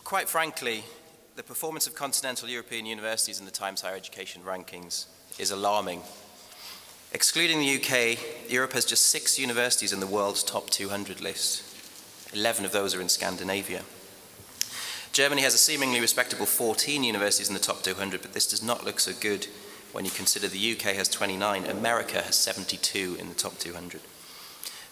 Quite frankly, the performance of continental European universities in the Times Higher Education rankings is alarming. Excluding the UK, Europe has just 6 universities in the world's top 200 list. 11 of those are in Scandinavia. Germany has a seemingly respectable 14 universities in the top 200, but this does not look so good when you consider the UK has 29, America has 72 in the top 200.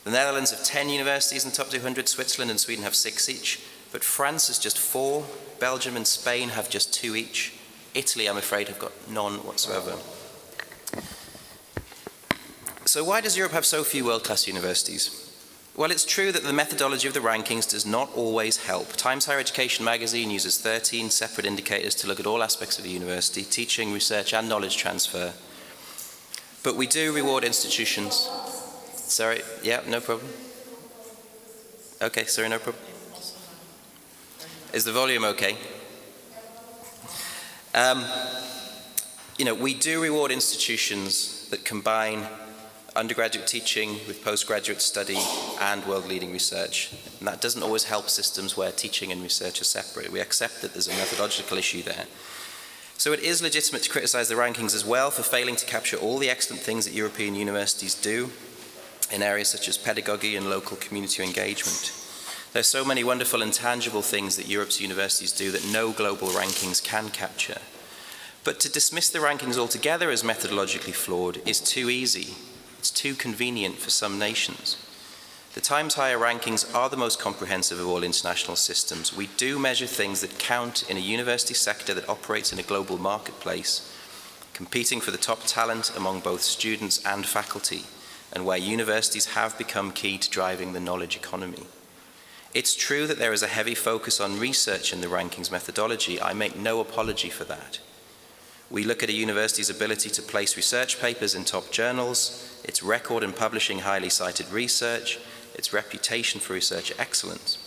The Netherlands have 10 universities in the top 200, Switzerland and Sweden have 6 each, but France has just 4, Belgium and Spain have just 2 each. Italy, I'm afraid, have got none whatsoever. So why does Europe have so few world-class universities? Well, it's true that the methodology of the rankings does not always help. Times Higher Education magazine uses 13 separate indicators to look at all aspects of a university, teaching, research and knowledge transfer. But we do reward institutions. Sorry, yeah, no problem. Okay, sorry, no problem. Is the volume okay? We do reward institutions that combine undergraduate teaching with postgraduate study and world-leading research. And that doesn't always help systems where teaching and research are separate. We accept that there's a methodological issue there. So it is legitimate to criticize the rankings as well for failing to capture all the excellent things that European universities do in areas such as pedagogy and local community engagement. There's so many wonderful and tangible things that Europe's universities do that no global rankings can capture. But to dismiss the rankings altogether as methodologically flawed is too easy. It's too convenient for some nations. The Times Higher rankings are the most comprehensive of all international systems. We do measure things that count in a university sector that operates in a global marketplace, competing for the top talent among both students and faculty, and where universities have become key to driving the knowledge economy. It's true that there is a heavy focus on research in the rankings methodology. I make no apology for that. We look at a university's ability to place research papers in top journals, its record in publishing highly cited research, its reputation for research excellence,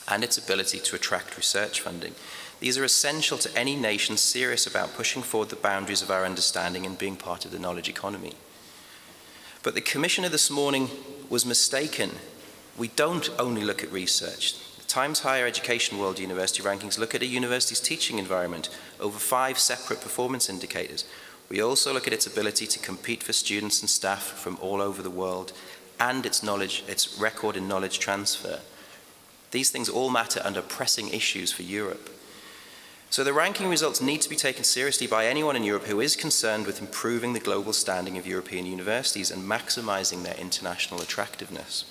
and its ability to attract research funding. These are essential to any nation serious about pushing forward the boundaries of our understanding and being part of the knowledge economy. But the Commissioner this morning was mistaken. We don't only look at research. Times Higher Education World University Rankings look at a university's teaching environment over 5 separate performance indicators. We also look at its ability to compete for students and staff from all over the world and its record in knowledge transfer. These things all matter and are pressing issues for Europe. So the ranking results need to be taken seriously by anyone in Europe who is concerned with improving the global standing of European universities and maximizing their international attractiveness.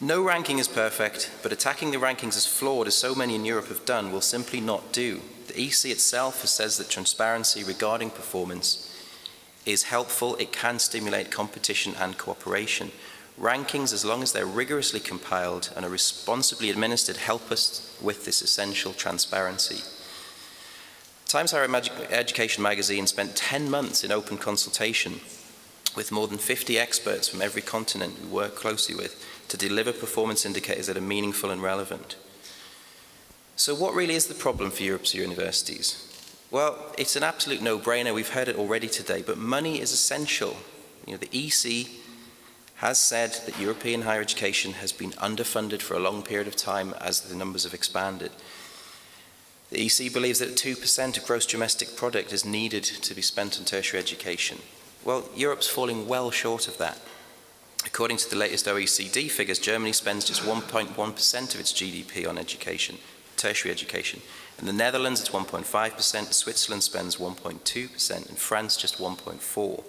No ranking is perfect, but attacking the rankings as flawed, as so many in Europe have done, will simply not do. The EC itself says that transparency regarding performance is helpful. It can stimulate competition and cooperation. Rankings, as long as they're rigorously compiled and are responsibly administered, help us with this essential transparency. Times Higher Education magazine spent 10 months in open consultation with more than 50 experts from every continent we work closely with to deliver performance indicators that are meaningful and relevant. So what really is the problem for Europe's universities? Well, it's an absolute no-brainer. We've heard it already today, but money is essential. The EC has said that European higher education has been underfunded for a long period of time as the numbers have expanded. The EC believes that 2% of gross domestic product is needed to be spent on tertiary education. Well, Europe's falling well short of that. According to the latest OECD figures, Germany spends just 1.1% of its GDP on education, tertiary education. In the Netherlands, it's 1.5%, Switzerland spends 1.2%, and France just 1.4%.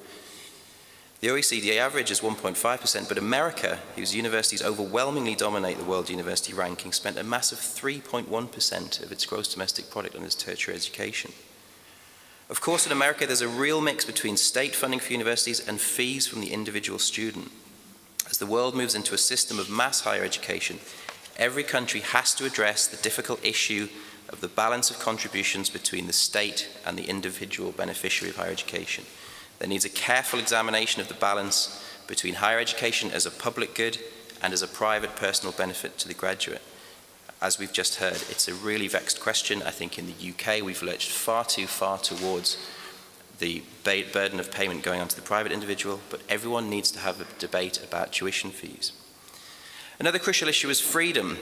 The OECD average is 1.5%, but America, whose universities overwhelmingly dominate the world university ranking, spent a massive 3.1% of its gross domestic product on its tertiary education. Of course, in America, there's a real mix between state funding for universities and fees from the individual student. As the world moves into a system of mass higher education, every country has to address the difficult issue of the balance of contributions between the state and the individual beneficiary of higher education. There needs a careful examination of the balance between higher education as a public good and as a private personal benefit to the graduate. As we've just heard, it's a really vexed question. I think in the UK we've lurched far too far towards the burden of payment going onto the private individual, but everyone needs to have a debate about tuition fees. Another crucial issue is freedom.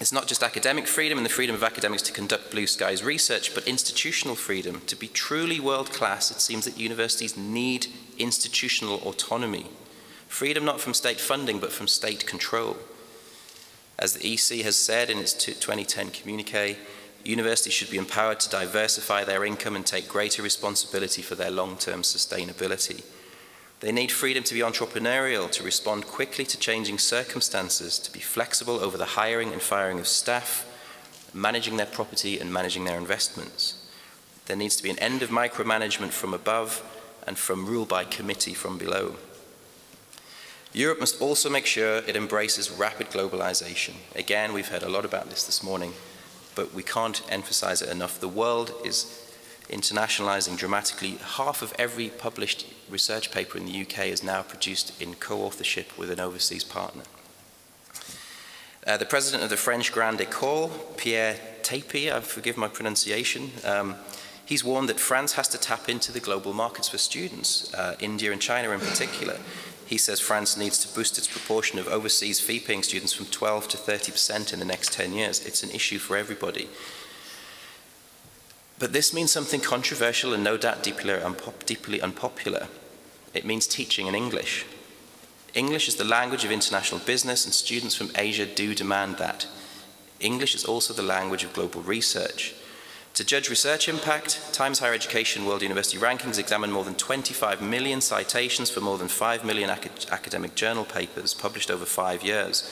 It's not just academic freedom and the freedom of academics to conduct blue skies research, but institutional freedom. To be truly world-class, it seems that universities need institutional autonomy. Freedom not from state funding, but from state control. As the EC has said in its 2010 communiqué, universities should be empowered to diversify their income and take greater responsibility for their long-term sustainability. They need freedom to be entrepreneurial, to respond quickly to changing circumstances, to be flexible over the hiring and firing of staff, managing their property and managing their investments. There needs to be an end of micromanagement from above and from rule by committee from below. Europe must also make sure it embraces rapid globalization. Again, we've heard a lot about this morning, but we can't emphasize it enough. The world is internationalizing dramatically. Half of every published research paper in the UK is now produced in co-authorship with an overseas partner. The president of the French Grande École, Pierre Tapie, I forgive my pronunciation, he's warned that France has to tap into the global markets for students, India and China in particular. He says France needs to boost its proportion of overseas fee-paying students from 12 to 30% in the next 10 years. It's an issue for everybody. But this means something controversial and no doubt deeply unpopular. It means teaching in English. English is the language of international business, and students from Asia do demand that. English is also the language of global research. To judge research impact, Times Higher Education World University Rankings examined more than 25 million citations for more than 5 million academic journal papers published over 5 years.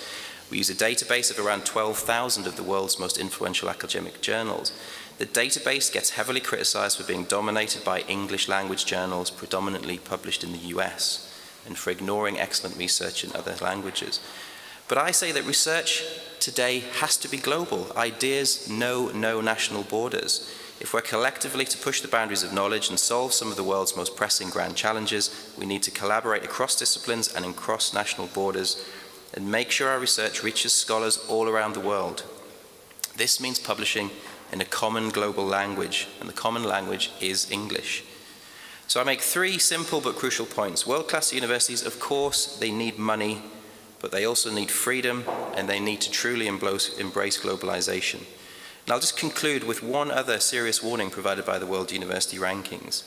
We use a database of around 12,000 of the world's most influential academic journals. The database gets heavily criticized for being dominated by English language journals predominantly published in the US and for ignoring excellent research in other languages. But I say that research today has to be global. Ideas know no national borders. If we're collectively to push the boundaries of knowledge and solve some of the world's most pressing grand challenges, we need to collaborate across disciplines and across national borders and make sure our research reaches scholars all around the world. This means publishing in a common global language, and the common language is English. So I make 3 simple but crucial points. World-class universities, of course, they need money, but they also need freedom, and they need to truly embrace globalization. And I'll just conclude with one other serious warning provided by the World University Rankings.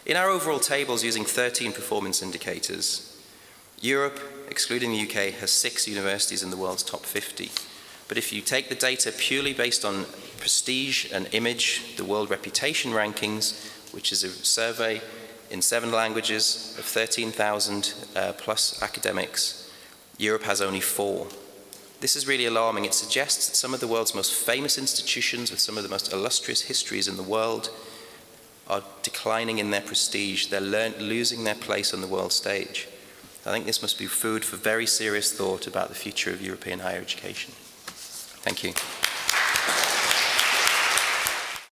In our overall tables using 13 performance indicators, Europe, excluding the UK, has 6 universities in the world's top 50. But if you take the data purely based on prestige and image, the World Reputation Rankings, which is a survey in 7 languages of 13,000 plus academics, Europe has only 4. This is really alarming. It suggests that some of the world's most famous institutions with some of the most illustrious histories in the world are declining in their prestige. They're losing their place on the world stage. I think this must be food for very serious thought about the future of European higher education. Thank you.